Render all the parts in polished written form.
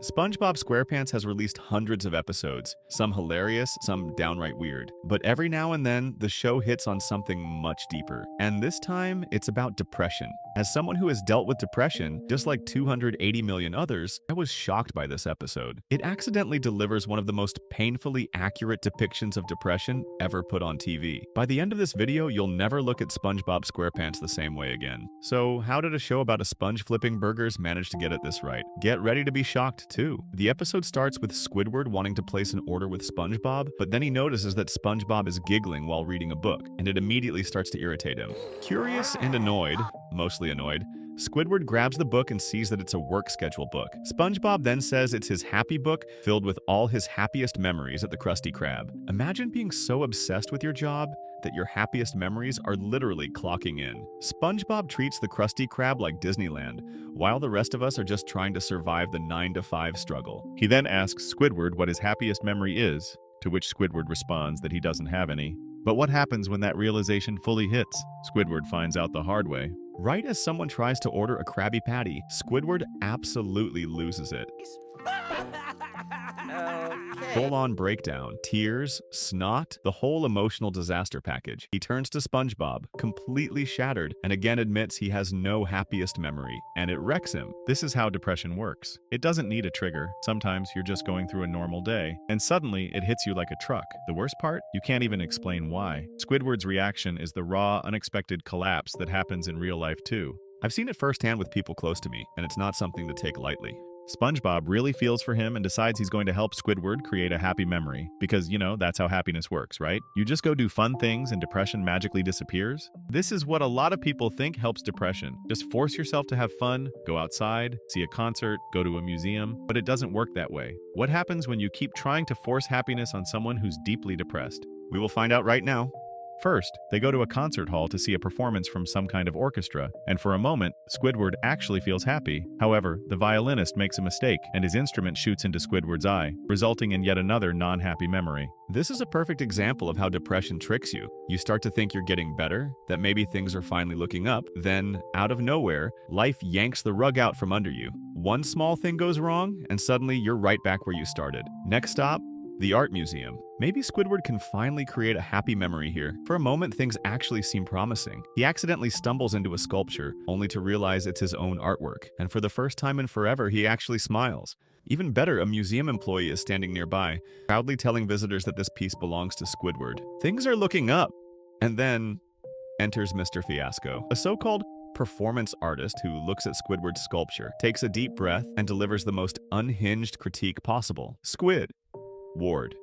SpongeBob SquarePants has released hundreds of episodes, some hilarious, some downright weird. But every now and then, the show hits on something much deeper. And this time, it's about depression. As someone who has dealt with depression, just like 280 million others, I was shocked by this episode. It accidentally delivers one of the most painfully accurate depictions of depression ever put on TV. By the end of this video, you'll never look at SpongeBob SquarePants the same way again. So how did a show about a sponge flipping burgers manage to get it this right? Get ready to be shocked too. The episode starts with Squidward wanting to place an order with SpongeBob, but then he notices that SpongeBob is giggling while reading a book, and it immediately starts to irritate him. Curious and annoyed, mostly annoyed, Squidward grabs the book and sees that it's a work schedule book. SpongeBob then says it's his happy book filled with all his happiest memories at the Krusty Krab. Imagine being so obsessed with your job that your happiest memories are literally clocking in. SpongeBob treats the Krusty Krab like Disneyland, while the rest of us are just trying to survive the 9-to-5 struggle. He then asks Squidward what his happiest memory is, to which Squidward responds that he doesn't have any. But what happens when that realization fully hits? Squidward finds out the hard way. Right as someone tries to order a Krabby Patty, Squidward absolutely loses it. Full-on breakdown, tears, snot, the whole emotional disaster package. He turns to SpongeBob, completely shattered, and again admits he has no happiest memory, and it wrecks him. This is how depression works. It doesn't need a trigger. Sometimes you're just going through a normal day, and suddenly it hits you like a truck. The worst part? You can't even explain why. Squidward's reaction is the raw, unexpected collapse that happens in real life too. I've seen it firsthand with people close to me, and it's not something to take lightly. SpongeBob really feels for him and decides he's going to help Squidward create a happy memory. Because, that's how happiness works, right? You just go do fun things and depression magically disappears. This is what a lot of people think helps depression. Just force yourself to have fun, go outside, see a concert, go to a museum. But it doesn't work that way. What happens when you keep trying to force happiness on someone who's deeply depressed? We will find out right now. First, they go to a concert hall to see a performance from some kind of orchestra, and for a moment, Squidward actually feels happy. However, the violinist makes a mistake, and his instrument shoots into Squidward's eye, resulting in yet another non-happy memory. This is a perfect example of how depression tricks you. You start to think you're getting better, that maybe things are finally looking up, then, out of nowhere, life yanks the rug out from under you. One small thing goes wrong, and suddenly you're right back where you started. Next stop, the art museum. Maybe Squidward can finally create a happy memory here. For a moment, things actually seem promising. He accidentally stumbles into a sculpture, only to realize it's his own artwork. And for the first time in forever, he actually smiles. Even better, a museum employee is standing nearby, proudly telling visitors that this piece belongs to Squidward. Things are looking up. And then enters Mr. Fiasco, a so-called performance artist who looks at Squidward's sculpture, takes a deep breath, and delivers the most unhinged critique possible. Ward,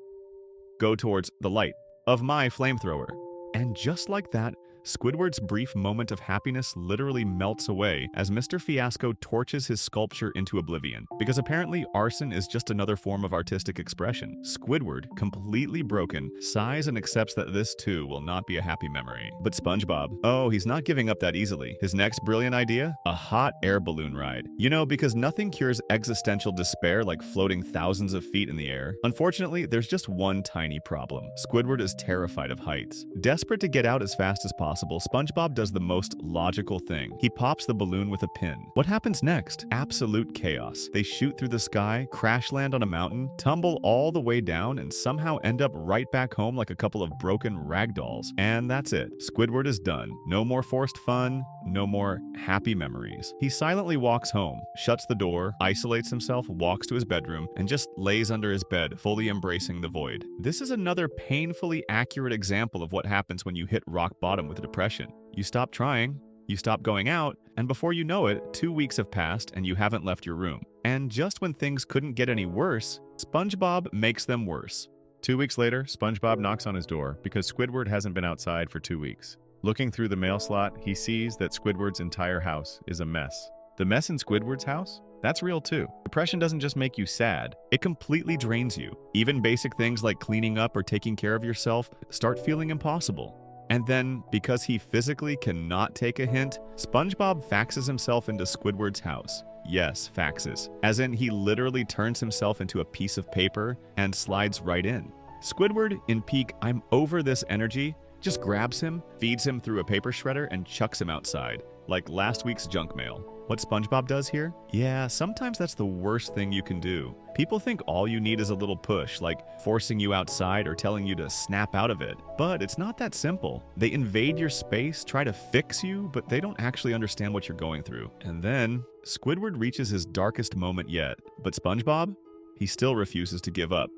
go towards the light of my flamethrower. And just like that, Squidward's brief moment of happiness literally melts away as Mr. Fiasco torches his sculpture into oblivion. Because apparently arson is just another form of artistic expression. Squidward, completely broken, sighs and accepts that this too will not be a happy memory. But SpongeBob, oh, he's not giving up that easily. His next brilliant idea? A hot air balloon ride. Because nothing cures existential despair like floating thousands of feet in the air. Unfortunately, there's just one tiny problem. Squidward is terrified of heights. Desperate to get out as fast as possible, SpongeBob does the most logical thing. He pops the balloon with a pin. What happens next? Absolute chaos. They shoot through the sky, crash land on a mountain, tumble all the way down, and somehow end up right back home like a couple of broken ragdolls. And that's it. Squidward is done. No more forced fun, no more happy memories. He silently walks home, shuts the door, isolates himself, walks to his bedroom, and just lays under his bed, fully embracing the void. This is another painfully accurate example of what happens when you hit rock bottom with depression. You stop trying, you stop going out, and before you know it, 2 weeks have passed and you haven't left your room. And just when things couldn't get any worse, SpongeBob makes them worse. 2 weeks later, SpongeBob knocks on his door because Squidward hasn't been outside for 2 weeks. Looking through the mail slot, he sees that Squidward's entire house is a mess. The mess in Squidward's house? That's real too. Depression doesn't just make you sad, it completely drains you. Even basic things like cleaning up or taking care of yourself start feeling impossible. And then, because he physically cannot take a hint, SpongeBob faxes himself into Squidward's house. Yes, faxes. As in, he literally turns himself into a piece of paper and slides right in. Squidward, in peak "I'm over this" energy, just grabs him, feeds him through a paper shredder, and chucks him outside, like last week's junk mail. What SpongeBob does here? Yeah, sometimes that's the worst thing you can do. People think all you need is a little push, like forcing you outside or telling you to snap out of it. But it's not that simple. They invade your space, try to fix you, but they don't actually understand what you're going through. And then, Squidward reaches his darkest moment yet. But SpongeBob? He still refuses to give up.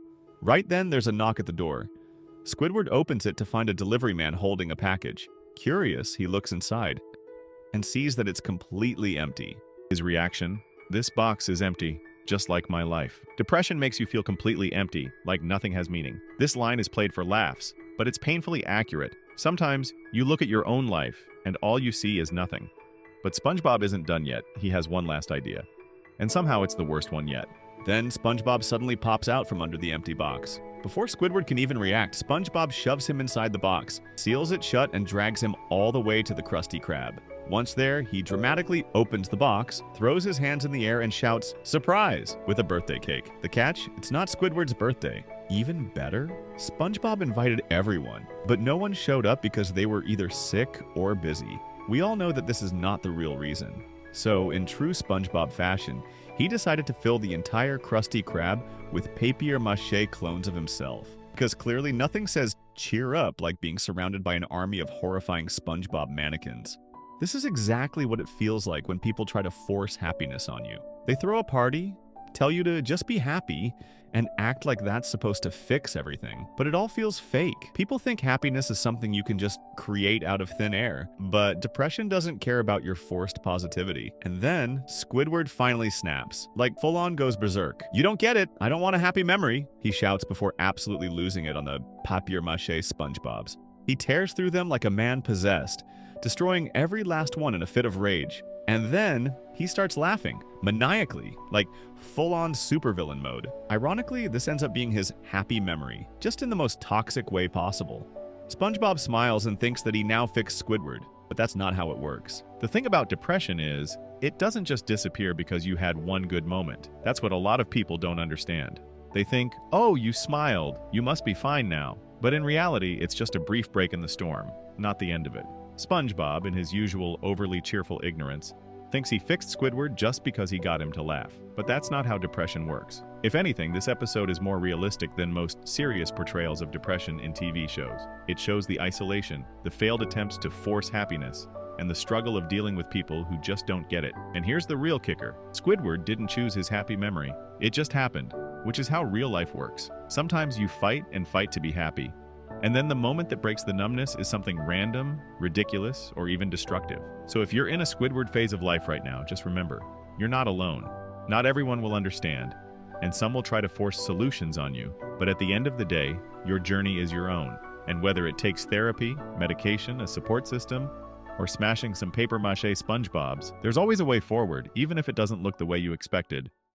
Right then, there's a knock at the door. Squidward opens it to find a delivery man holding a package. Curious, he looks inside and sees that it's completely empty. His reaction? This box is empty, just like my life. Depression makes you feel completely empty, like nothing has meaning. This line is played for laughs, but it's painfully accurate. Sometimes, you look at your own life, and all you see is nothing. But SpongeBob isn't done yet. He has one last idea. And somehow it's the worst one yet. Then SpongeBob suddenly pops out from under the empty box. Before Squidward can even react, SpongeBob shoves him inside the box, seals it shut, and drags him all the way to the Krusty Krab. Once there, he dramatically opens the box, throws his hands in the air, and shouts, "Surprise!" with a birthday cake. The catch? It's not Squidward's birthday. Even better? SpongeBob invited everyone, but no one showed up because they were either sick or busy. We all know that this is not the real reason. So, in true SpongeBob fashion, he decided to fill the entire Krusty Krab with papier-mâché clones of himself. Because clearly nothing says cheer up like being surrounded by an army of horrifying SpongeBob mannequins. This is exactly what it feels like when people try to force happiness on you. They throw a party, tell you to just be happy, and act like that's supposed to fix everything. But it all feels fake. People think happiness is something you can just create out of thin air. But depression doesn't care about your forced positivity. And then, Squidward finally snaps. Like, full-on goes berserk. "You don't get it! I don't want a happy memory!" he shouts before absolutely losing it on the papier-mâché SpongeBobs. He tears through them like a man possessed, destroying every last one in a fit of rage. And then, he starts laughing, maniacally, like full-on supervillain mode. Ironically, this ends up being his happy memory, just in the most toxic way possible. SpongeBob smiles and thinks that he now fixed Squidward, but that's not how it works. The thing about depression is, it doesn't just disappear because you had one good moment. That's what a lot of people don't understand. They think, oh, you smiled, you must be fine now. But in reality, it's just a brief break in the storm, not the end of it. SpongeBob, in his usual overly cheerful ignorance, thinks he fixed Squidward just because he got him to laugh. But that's not how depression works. If anything, this episode is more realistic than most serious portrayals of depression in TV shows. It shows the isolation, the failed attempts to force happiness, and the struggle of dealing with people who just don't get it. And here's the real kicker. Squidward didn't choose his happy memory. It just happened, which is how real life works. Sometimes you fight and fight to be happy. And then the moment that breaks the numbness is something random, ridiculous, or even destructive. So if you're in a Squidward phase of life right now, just remember, you're not alone. Not everyone will understand, and some will try to force solutions on you. But at the end of the day, your journey is your own. And whether it takes therapy, medication, a support system, or smashing some papier-mâché SpongeBobs, there's always a way forward, even if it doesn't look the way you expected.